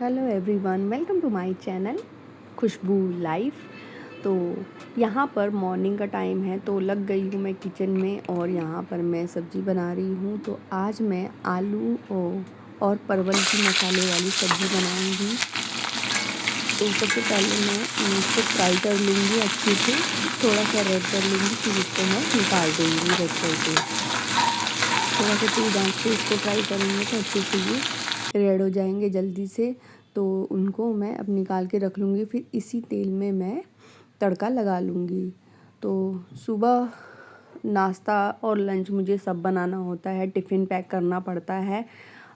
Hello everyone, welcome to my channel Khushbu life. तो यहाँ पर मॉर्निंग का टाइम है तो लग गई हूँ मैं किचन में और यहाँ पर मैं सब्ज़ी बना रही हूँ। तो आज मैं आलू और परवल की मसाले वाली सब्ज़ी बनाऊँगी। तो सबसे पहले मैं इसको फ्राई कर लूँगी अच्छे से, थोड़ा सा रेड कर लूँगी, फिर इसको मैं निकाल दूँगी रेड करके। थोड़ा सा तेज आंच पे इसको फ्राई करूँगी तो अच्छे से ये रेड हो जाएंगे जल्दी से। तो उनको मैं अब निकाल के रख लूँगी। फिर इसी तेल में मैं तड़का लगा लूँगी। तो सुबह नाश्ता और लंच मुझे सब बनाना होता है, टिफ़िन पैक करना पड़ता है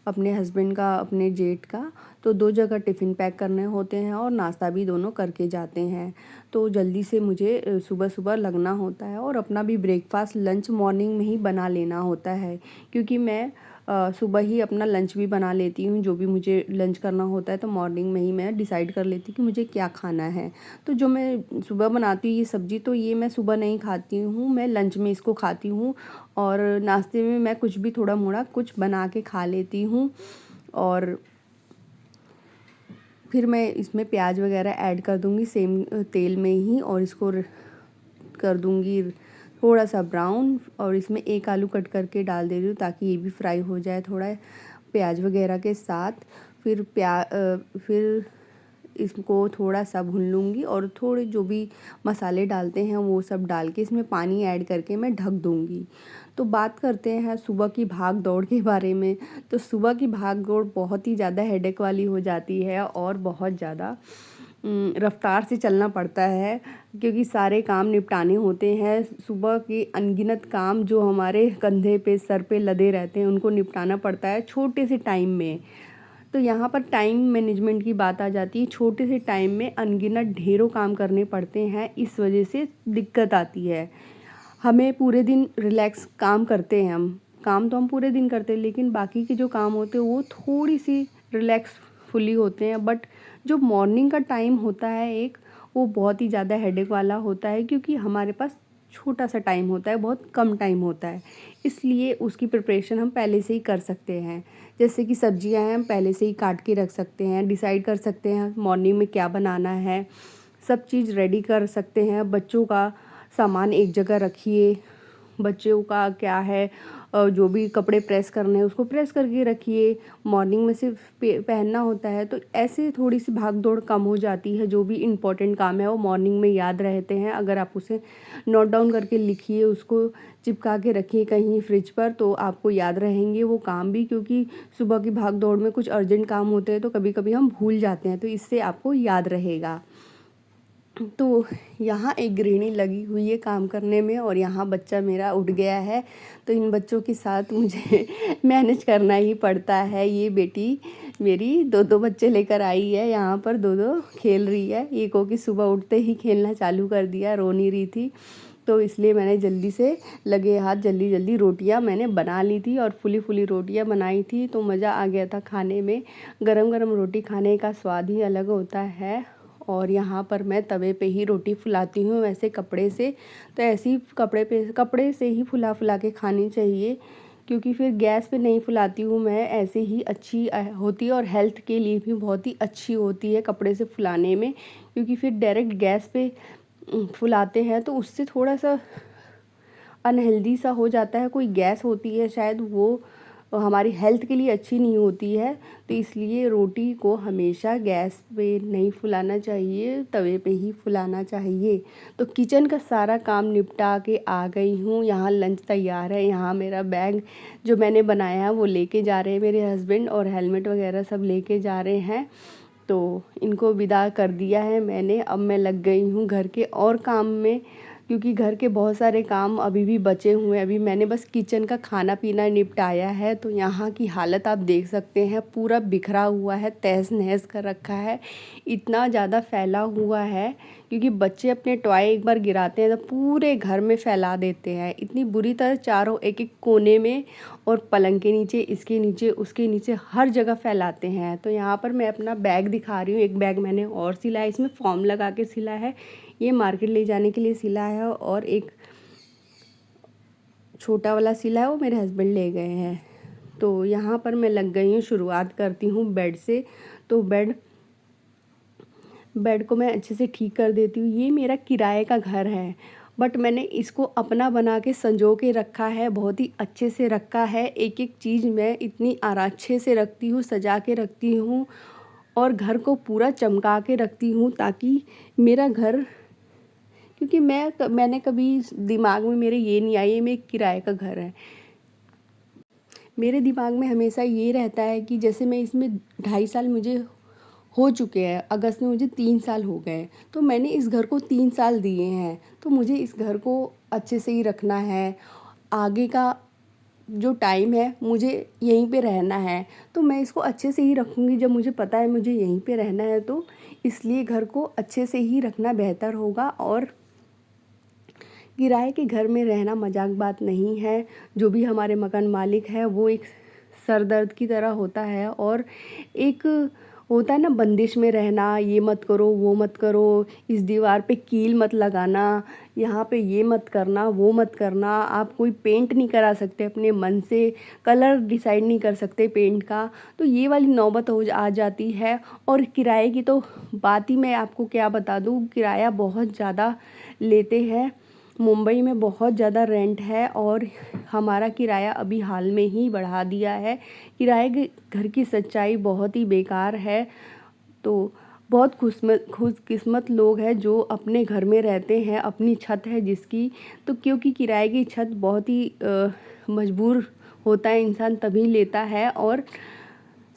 अपने हस्बैंड का, अपने जेठ का। तो 2 जगह टिफ़िन पैक करने होते हैं और नाश्ता भी दोनों करके जाते हैं। तो जल्दी से मुझे सुबह सुबह लगना होता है और अपना भी ब्रेकफास्ट लंच मॉर्निंग में ही बना लेना होता है, क्योंकि मैं सुबह ही अपना लंच भी बना लेती हूँ। जो भी मुझे लंच करना होता है तो मॉर्निंग में ही मैं डिसाइड कर लेती हूँ कि मुझे क्या खाना है। तो जो मैं सुबह बनाती हूँ ये सब्ज़ी, तो ये मैं सुबह नहीं खाती हूँ, मैं लंच में इसको खाती हूँ। और नाश्ते में मैं कुछ भी थोड़ा मोड़ा कुछ बना के खा लेती हूँ। और फिर मैं इसमें प्याज वगैरह ऐड कर दूँगी सेम तेल में ही, और इसको कर दूँगी थोड़ा सा ब्राउन। और इसमें एक आलू कट करके डाल दे रही हूँ ताकि ये भी फ्राई हो जाए थोड़ा प्याज वगैरह के साथ। फिर इसको थोड़ा सा भून लूँगी और थोड़े जो भी मसाले डालते हैं वो सब डाल के इसमें पानी ऐड करके मैं ढक दूँगी। तो बात करते हैं सुबह की भाग दौड़ के बारे में। तो सुबह की भाग दौड़ बहुत ही ज़्यादा हेडेक वाली हो जाती है और बहुत ज़्यादा रफ्तार से चलना पड़ता है, क्योंकि सारे काम निपटाने होते हैं। सुबह के अनगिनत काम जो हमारे कंधे पे सर पे लदे रहते हैं उनको निपटाना पड़ता है छोटे से टाइम में। तो यहाँ पर टाइम मैनेजमेंट की बात आ जाती है। छोटे से टाइम में अनगिनत ढेरों काम करने पड़ते हैं, इस वजह से दिक्कत आती है। हमें पूरे दिन रिलैक्स काम करते हैं, हम काम तो हम पूरे दिन करते हैं, लेकिन बाकी के जो काम होते हैं वो थोड़ी सी रिलैक्सफुली होते हैं। बट जो मॉर्निंग का टाइम होता है एक, वो बहुत ही ज़्यादा हेडेक वाला होता है, क्योंकि हमारे पास छोटा सा टाइम होता है, बहुत कम टाइम होता है। इसलिए उसकी प्रिपरेशन हम पहले से ही कर सकते हैं। जैसे कि सब्जियां हैं, हम पहले से ही काट के रख सकते हैं, डिसाइड कर सकते हैं मॉर्निंग में क्या बनाना है, सब चीज़ रेडी कर सकते हैं। बच्चों का सामान एक जगह रखिए, बच्चों का क्या है जो भी कपड़े प्रेस करने हैं उसको प्रेस करके रखिए, मॉर्निंग में सिर्फ पहनना होता है। तो ऐसे थोड़ी सी भाग दौड़ कम हो जाती है। जो भी इम्पोर्टेंट काम है वो मॉर्निंग में याद रहते हैं। अगर आप उसे नोट डाउन करके लिखिए, उसको चिपका के रखिए कहीं फ्रिज पर, तो आपको याद रहेंगे वो काम भी। क्योंकि सुबह की भाग दौड़ में कुछ अर्जेंट काम होते हैं तो कभी कभी हम भूल जाते हैं, तो इससे आपको याद रहेगा। तो यहाँ एक गृहिणी लगी हुई है काम करने में और यहाँ बच्चा मेरा उठ गया है, तो इन बच्चों के साथ मुझे मैनेज करना ही पड़ता है। ये बेटी मेरी दो दो बच्चे लेकर आई है, यहाँ पर दो दो खेल रही है। एक को कि सुबह उठते ही खेलना चालू कर दिया, रो नहीं रही थी, तो इसलिए मैंने जल्दी से लगे हाथ जल्दी जल्दी रोटियां मैंने बना ली थी और फुली फुली रोटियां बनाई थी। तो मज़ा आ गया था खाने में। गरम गरम रोटी खाने का स्वाद ही अलग होता है। और यहाँ पर मैं तवे पे ही रोटी फुलाती हूँ, वैसे कपड़े से तो ऐसे ही कपड़े से ही फुला फुला के खानी चाहिए, क्योंकि फिर गैस पे नहीं फुलाती हूँ मैं। ऐसे ही अच्छी होती है और हेल्थ के लिए भी बहुत ही अच्छी होती है कपड़े से फुलाने में। क्योंकि फिर डायरेक्ट गैस पे फुलाते हैं तो उससे थोड़ा सा अनहेल्दी सा हो जाता है, कोई गैस होती है शायद, वो हमारी हेल्थ के लिए अच्छी नहीं होती है। तो इसलिए रोटी को हमेशा गैस पे नहीं फुलाना चाहिए, तवे पे ही फुलाना चाहिए। तो किचन का सारा काम निपटा के आ गई हूँ, यहाँ लंच तैयार है। यहाँ मेरा बैग जो मैंने बनाया है वो लेके जा रहे हैं मेरे हस्बैंड, और हेलमेट वगैरह सब लेके जा रहे हैं। तो इनको विदा कर दिया है मैंने। अब मैं लग गई हूँ घर के और काम में, क्योंकि घर के बहुत सारे काम अभी भी बचे हुए हैं। अभी मैंने बस किचन का खाना पीना निपटाया है। तो यहाँ की हालत आप देख सकते हैं, पूरा बिखरा हुआ है, तहस नहस कर रखा है, इतना ज़्यादा फैला हुआ है। क्योंकि बच्चे अपने टॉय एक बार गिराते हैं तो पूरे घर में फैला देते हैं, इतनी बुरी तरह, चारों एक एक कोने में, और पलंग के नीचे, इसके नीचे, उसके नीचे, हर जगह फैलाते हैं। तो यहाँ पर मैं अपना बैग दिखा रही हूँ। एक बैग मैंने और सिला है, इसमें फॉर्म लगा के सिला है, ये मार्केट ले जाने के लिए सिला है। और एक छोटा वाला सिला है, वो मेरे हस्बैंड ले गए हैं। तो यहाँ पर मैं लग गई हूँ, शुरुआत करती हूँ बेड से। तो बेड को मैं अच्छे से ठीक कर देती हूँ। ये मेरा किराए का घर है, बट मैंने इसको अपना बना के संजो के रखा है, बहुत ही अच्छे से रखा है। एक एक चीज़ मैं इतनी अच्छे से रखती हूँ, सजा के रखती हूँ और घर को पूरा चमका के रखती हूँ, ताकि मेरा घर, क्योंकि मैंने कभी दिमाग में मेरे ये नहीं आई ये मेरे किराए का घर है। मेरे दिमाग में हमेशा ये रहता है कि जैसे मैं इसमें 2.5 साल मुझे हो चुके हैं, अगस्त में मुझे 3 साल हो गए, तो मैंने इस घर को 3 साल दिए हैं, तो मुझे इस घर को अच्छे से ही रखना है। आगे का जो टाइम है मुझे यहीं पे रहना है, तो मैं इसको अच्छे से ही रखूँगी। जब मुझे पता है मुझे यहीं पे रहना है, तो इसलिए घर को अच्छे से ही रखना बेहतर होगा। और किराए के घर में रहना मजाक बात नहीं है। जो भी हमारे मकान मालिक है वो एक सर दर्द की तरह होता है, और एक होता है ना बंदिश में रहना, ये मत करो वो मत करो, इस दीवार पे कील मत लगाना, यहाँ पे ये मत करना वो मत करना। आप कोई पेंट नहीं करा सकते अपने मन से, कलर डिसाइड नहीं कर सकते पेंट का, तो ये वाली नौबत आ जाती है। और किराए की तो बात ही मैं आपको क्या बता दूँ, किराया बहुत ज़्यादा लेते हैं। मुंबई में बहुत ज़्यादा रेंट है, और हमारा किराया अभी हाल में ही बढ़ा दिया है। किराए के घर की सच्चाई बहुत ही बेकार है। तो बहुत खुशकिस्मत लोग हैं जो अपने घर में रहते हैं, अपनी छत है जिसकी, तो क्योंकि किराए की छत बहुत ही मजबूर होता है इंसान तभी लेता है, और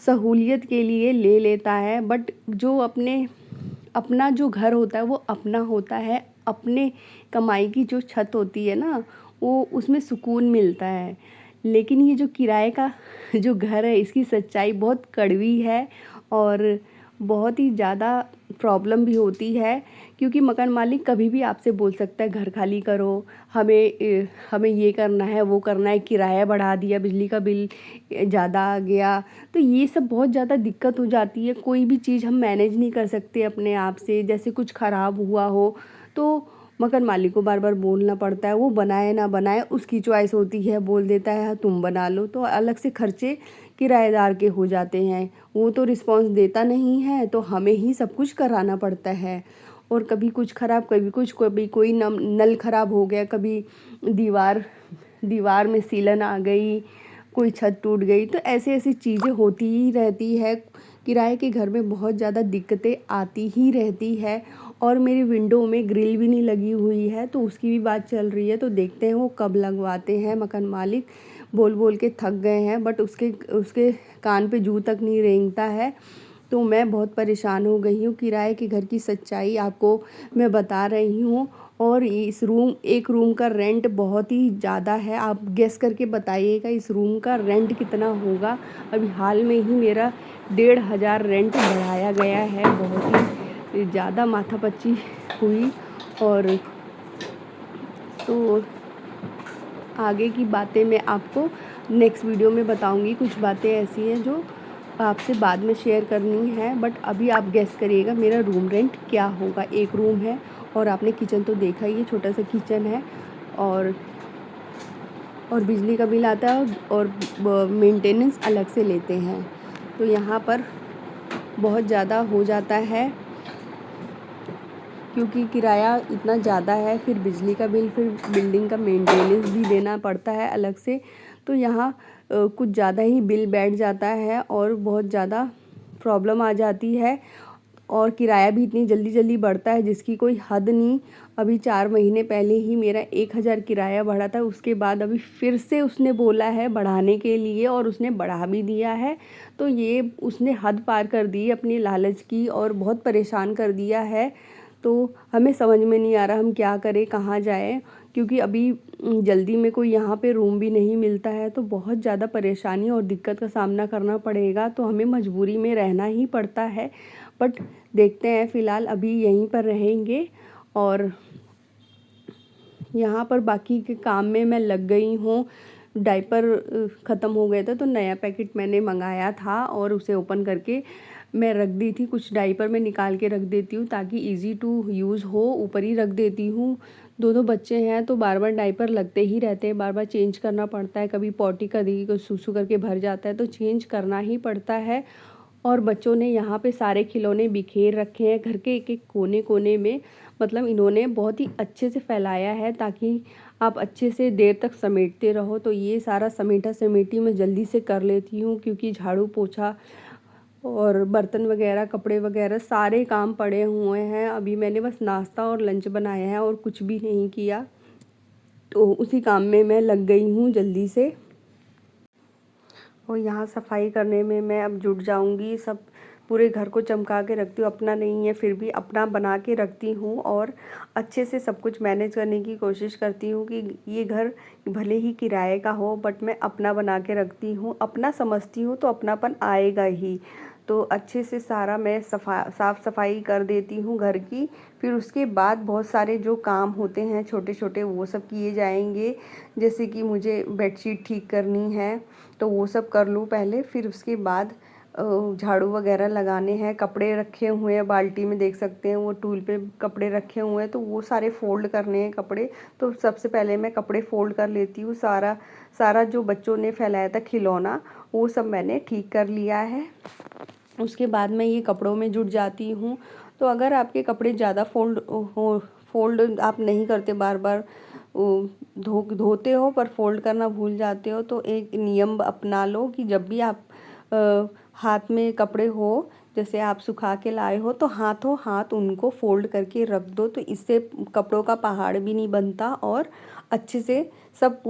सहूलियत के लिए ले लेता है। बट जो अपना जो घर होता है वो अपना होता है, अपने कमाई की जो छत होती है ना, वो उसमें सुकून मिलता है। लेकिन ये जो किराए का जो घर है इसकी सच्चाई बहुत कड़वी है, और बहुत ही ज़्यादा प्रॉब्लम भी होती है, क्योंकि मकान मालिक कभी भी आपसे बोल सकता है घर खाली करो, हमें ये करना है वो करना है, किराया बढ़ा दिया, बिजली का बिल ज़्यादा आ गया। तो ये सब बहुत ज़्यादा दिक्कत हो जाती है। कोई भी चीज़ हम मैनेज नहीं कर सकते अपने आप से, जैसे कुछ ख़राब हुआ हो तो मकान मालिक को बार बार बोलना पड़ता है, वो बनाए ना बनाए उसकी चॉइस होती है, बोल देता है हाँ तुम बना लो, तो अलग से खर्चे किराएदार के हो जाते हैं। वो तो रिस्पॉन्स देता नहीं है, तो हमें ही सब कुछ कराना पड़ता है। और कभी कुछ ख़राब, कभी कोई नल ख़राब हो गया, कभी दीवार में सीलन आ गई, कोई छत टूट गई, तो ऐसी ऐसी चीज़ें होती ही रहती है। किराए के घर में बहुत ज़्यादा दिक्कतें आती ही रहती है। और मेरी विंडो में ग्रिल भी नहीं लगी हुई है, तो उसकी भी बात चल रही है, तो देखते हैं वो कब लगवाते हैं। मकान मालिक बोल बोल के थक गए हैं, बट उसके कान पे जू तक नहीं रेंगता है। तो मैं बहुत परेशान हो गई हूँ। किराए के घर की सच्चाई आपको मैं बता रही हूँ। और एक रूम का रेंट बहुत ही ज़्यादा है। आप गेस करके बताइएगा इस रूम का रेंट कितना होगा। अभी हाल में ही मेरा 1,500 रेंट बढ़ाया गया है, बहुत ही ज़्यादा माथापच्ची हुई। और तो आगे की बातें मैं आपको नेक्स्ट वीडियो में बताऊंगी। कुछ बातें ऐसी हैं जो आपसे बाद में शेयर करनी है, बट अभी आप गेस करिएगा मेरा रूम रेंट क्या होगा। एक रूम है, और आपने किचन तो देखा ही है, छोटा सा किचन है, और बिजली का बिल आता है, और मेंटेनेंस अलग से लेते हैं। तो यहाँ पर बहुत ज़्यादा हो जाता है, क्योंकि किराया इतना ज़्यादा है, फिर बिजली का बिल, फिर बिल्डिंग का मेंटेनेंस भी देना पड़ता है अलग से। तो यहाँ कुछ ज़्यादा ही बिल बैठ जाता है, और बहुत ज़्यादा प्रॉब्लम आ जाती है। और किराया भी इतनी जल्दी जल्दी बढ़ता है जिसकी कोई हद नहीं। अभी 4 महीने पहले ही मेरा 1,000 किराया बढ़ा था, उसके बाद अभी फिर से उसने बोला है बढ़ाने के लिए, और उसने बढ़ा भी दिया है। तो ये उसने हद पार कर दी अपनी लालच की, और बहुत परेशान कर दिया है। तो हमें समझ में नहीं आ रहा हम क्या करें, कहाँ जाएं, क्योंकि अभी जल्दी में कोई यहाँ पे रूम भी नहीं मिलता है। तो बहुत ज़्यादा परेशानी और दिक्कत का सामना करना पड़ेगा, तो हमें मजबूरी में रहना ही पड़ता है। बट देखते हैं, फ़िलहाल अभी यहीं पर रहेंगे। और यहाँ पर बाकी के काम में मैं लग गई हूँ। डायपर ख़त्म हो गए थे, तो नया पैकेट मैंने मंगाया था, और उसे ओपन करके मैं रख दी थी। कुछ डायपर मैं निकाल के रख देती हूँ ताकि इजी टू यूज़ हो, ऊपर ही रख देती हूँ। 2 बच्चे हैं, तो बार बार डायपर लगते ही रहते हैं, बार बार चेंज करना पड़ता है। कभी पॉटी कर दी, कोई सुसु करके भर जाता है, तो चेंज करना ही पड़ता है। और बच्चों ने यहाँ पे सारे खिलौने बिखेर रखे हैं घर के एक एक कोने कोने में। मतलब इन्होंने बहुत ही अच्छे से फैलाया है ताकि आप अच्छे से देर तक समेटते रहो। तो ये सारा समेटा समेटी मैं जल्दी से कर लेती हूँ क्योंकि झाड़ू पोछा और बर्तन वगैरह कपड़े वगैरह सारे काम पड़े हुए हैं। अभी मैंने बस नाश्ता और लंच बनाया है और कुछ भी नहीं किया, तो उसी काम में मैं लग गई हूँ जल्दी से। और यहाँ सफाई करने में मैं अब जुट जाऊँगी। सब पूरे घर को चमका के रखती हूँ, अपना नहीं है फिर भी अपना बना के रखती हूँ और अच्छे से सब कुछ मैनेज करने की कोशिश करती हूँ कि ये घर भले ही किराए का हो बट मैं अपना बना के रखती हूँ। अपना समझती हूँ तो अपनापन आएगा ही। तो अच्छे से सारा मैं साफ़ सफाई कर देती हूँ घर की। फिर उसके बाद बहुत सारे जो काम होते हैं छोटे छोटे वो सब किए जाएंगे। जैसे कि मुझे बेडशीट ठीक करनी है तो वो सब कर लूँ पहले, फिर उसके बाद झाड़ू वगैरह लगाने हैं। कपड़े रखे हुए हैं बाल्टी में, देख सकते हैं वो टूल पे कपड़े रखे हुए हैं तो वो सारे फ़ोल्ड करने हैं कपड़े। तो सबसे पहले मैं कपड़े फ़ोल्ड कर लेती हूँ। सारा जो बच्चों ने फैलाया था खिलौना वो सब मैंने ठीक कर लिया है। उसके बाद मैं ये कपड़ों में जुट जाती हूँ। तो अगर आपके कपड़े ज़्यादा फ़ोल्ड आप नहीं करते, बार बार धोते हो पर फ़ोल्ड करना भूल जाते हो, तो एक नियम अपना लो कि जब भी आप हाथ में कपड़े हो, जैसे आप सुखा के लाए हो तो हाथों हाथ उनको फ़ोल्ड करके रख दो। तो इससे कपड़ों का पहाड़ भी नहीं बनता और अच्छे से सब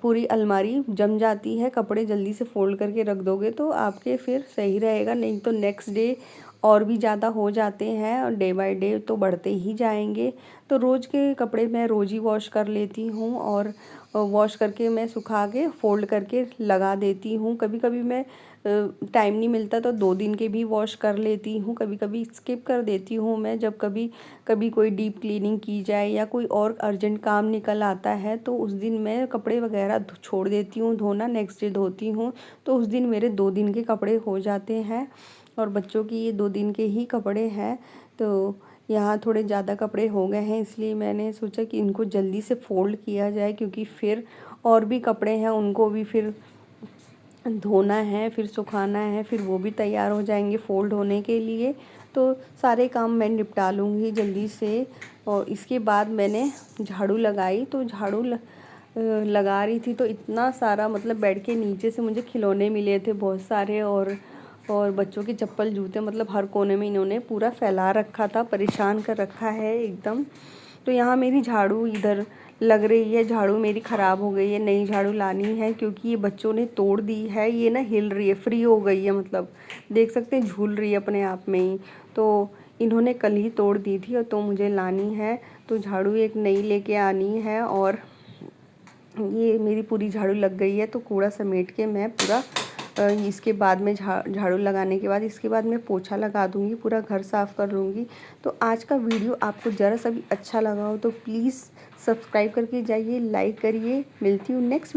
पूरी अलमारी जम जाती है। कपड़े जल्दी से फ़ोल्ड करके रख दोगे तो आपके फिर सही रहेगा, नहीं तो नेक्स्ट डे और भी ज़्यादा हो जाते हैं और डे बाय डे तो बढ़ते ही जाएंगे। तो रोज़ के कपड़े मैं रोज़ ही वॉश कर लेती हूँ और वॉश करके मैं सुखा के फ़ोल्ड करके लगा देती हूँ। कभी कभी मैं टाइम नहीं मिलता तो 2 दिन के भी वॉश कर लेती हूँ। कभी कभी स्किप कर देती हूँ मैं, जब कभी कोई डीप क्लीनिंग की जाए या कोई और अर्जेंट काम निकल आता है तो उस दिन मैं कपड़े वगैरह छोड़ देती हूँ धोना, नेक्स्ट डे धोती हूँ। तो उस दिन मेरे 2 दिन के कपड़े हो जाते हैं और बच्चों की ये 2 दिन के ही कपड़े हैं। तो यहाँ थोड़े ज़्यादा कपड़े हो गए हैं इसलिए मैंने सोचा कि इनको जल्दी से फ़ोल्ड किया जाए, क्योंकि फिर और भी कपड़े हैं उनको भी फिर धोना है, फिर सुखाना है, फिर वो भी तैयार हो जाएंगे फ़ोल्ड होने के लिए। तो सारे काम मैं निपटा लूँगी जल्दी से। और इसके बाद मैंने झाड़ू लगाई, तो झाड़ू लगा रही थी तो इतना सारा, मतलब बेड के नीचे से मुझे खिलौने मिले थे बहुत सारे और बच्चों के चप्पल जूते, मतलब हर कोने में इन्होंने पूरा फैला रखा था, परेशान कर रखा है एकदम। तो यहाँ मेरी झाड़ू इधर लग रही है, झाड़ू मेरी ख़राब हो गई है, नई झाड़ू लानी है क्योंकि ये बच्चों ने तोड़ दी है। ये ना हिल रही है, फ्री हो गई है, मतलब देख सकते हैं झूल रही है अपने आप में ही। तो इन्होंने कल ही तोड़ दी थी और तो मुझे लानी है, तो झाड़ू एक नई लेके आनी है। और ये मेरी पूरी झाड़ू लग गई है तो कूड़ा समेट के मैं पूरा इसके बाद में झाड़ू लगाने के बाद इसके बाद मैं पोछा लगा दूँगी, पूरा घर साफ़ कर लूँगी। तो आज का वीडियो आपको ज़रा सा भी अच्छा लगा हो तो प्लीज़ सब्सक्राइब करके जाइए, लाइक करिए। मिलती हूँ नेक्स्ट